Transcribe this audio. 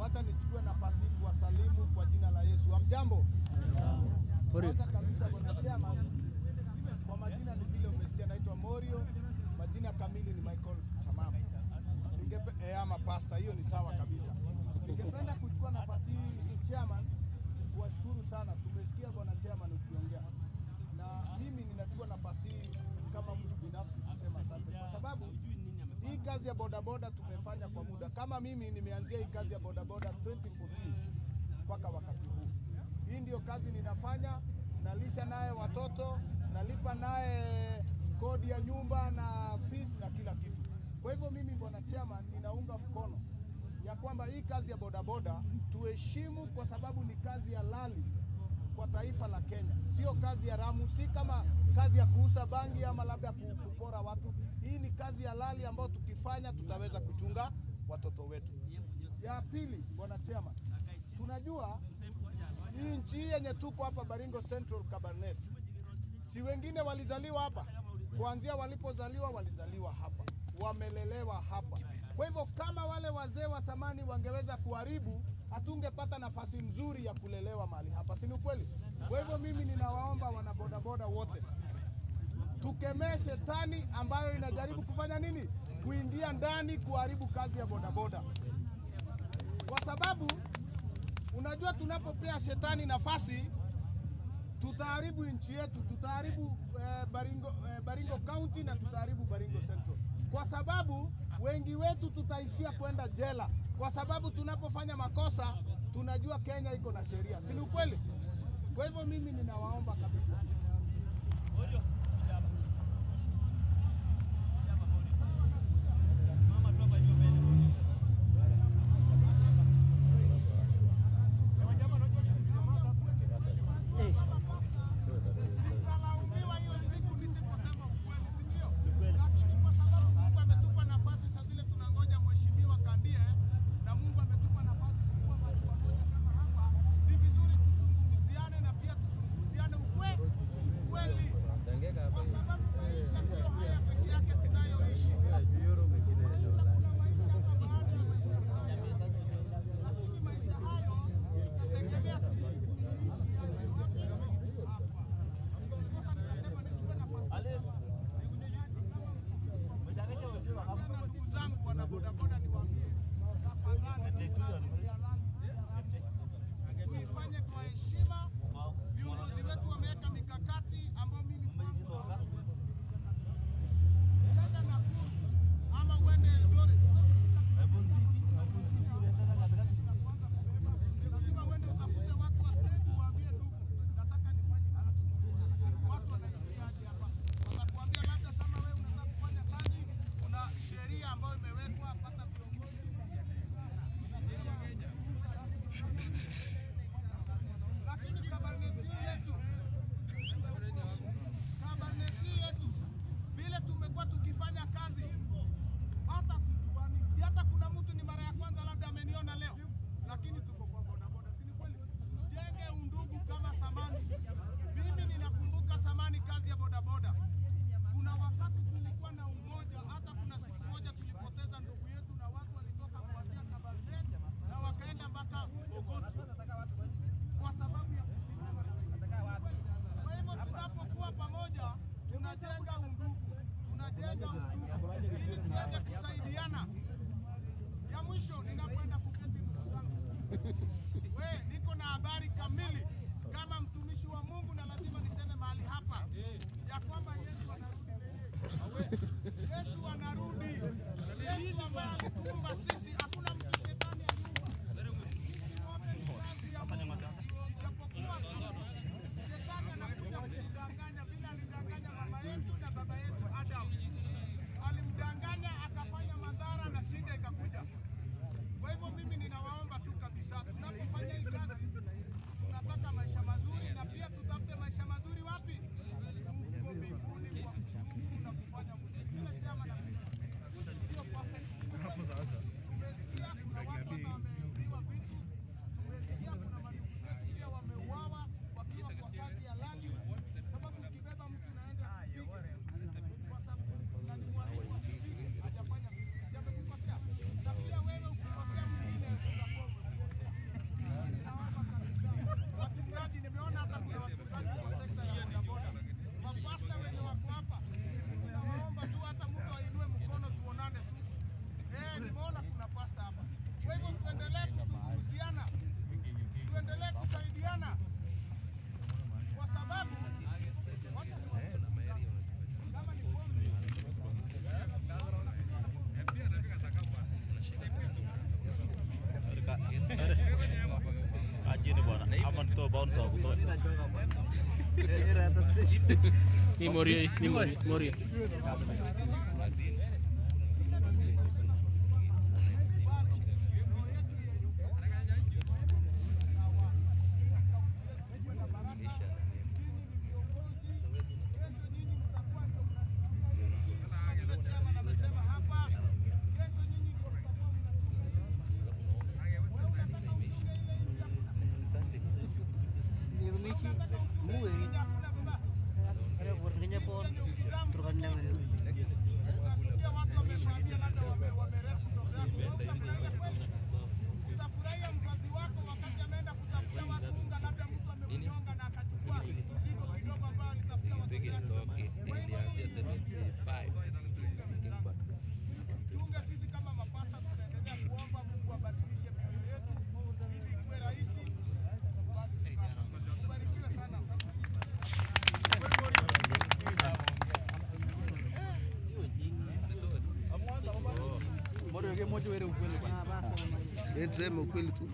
Wacha nichukue nafasi hii kuwasalimu kwa jina la Yesu. Hamjambo? Kwanza kabisa bwana chairman, kwa majina ni vile umesikia, naitwa Morio, majina kamili ni Michael Chamama. Ama pasta, hiyo ni sawa kabisa. Ningependa kuchukua nafasi hii chairman kuwashukuru sana. Tumesikia bwana chairman ukiongea. Na mimi ninachukua nafasi hii kama mtu binafsi kusema asante, kwa sababu hii kazi ya bodaboda tumefanya kwa muda. Kama mimi nimeanzia hii kazi ya bodaboda 2014 mpaka wakati huu. Hii ndio kazi ninafanya, nalisha naye watoto, nalipa naye kodi ya nyumba na fees na kila kitu. Kwa hivyo mimi bwana chairman ninaunga mkono ya kwamba hii kazi ya bodaboda tuheshimu, kwa sababu ni kazi ya halali kwa taifa la Kenya. Sio kazi ya haramu, si kama kazi ya kuuza bangi ama labda kupora watu. Hii ni kazi ya halali ambayo tukifanya tutaweza kuchunga watoto wetu. Ya pili bwana chairman, tunajua hii nchi yenye tuko hapa Baringo Central Kabarnet, si wengine walizaliwa hapa, kuanzia walipozaliwa walizaliwa hapa, wamelelewa hapa. Kwa hivyo kama wale wazee wa zamani wangeweza kuharibu, hatungepata nafasi nzuri ya kulelewa mahali hapa, si ni kweli? Kwa hivyo mimi ninawaomba wanabodaboda wote, tukemee shetani ambayo inajaribu kufanya nini? Kuingia ndani kuharibu kazi ya bodaboda. Kwa sababu unajua tunapopea shetani nafasi, tutaharibu nchi yetu, tutaharibu Baringo County na tutaharibu Baringo Central. Kwa sababu wengi wetu tutaishia kwenda jela, kwa sababu tunapofanya makosa tunajua Kenya iko na sheria, si ukweli? Kwa hivyo mimi ninawaomba kabisa, Ajini bwana. Ama nitoe bouncer kutoa. Ni Morio. Sema ukweli tu.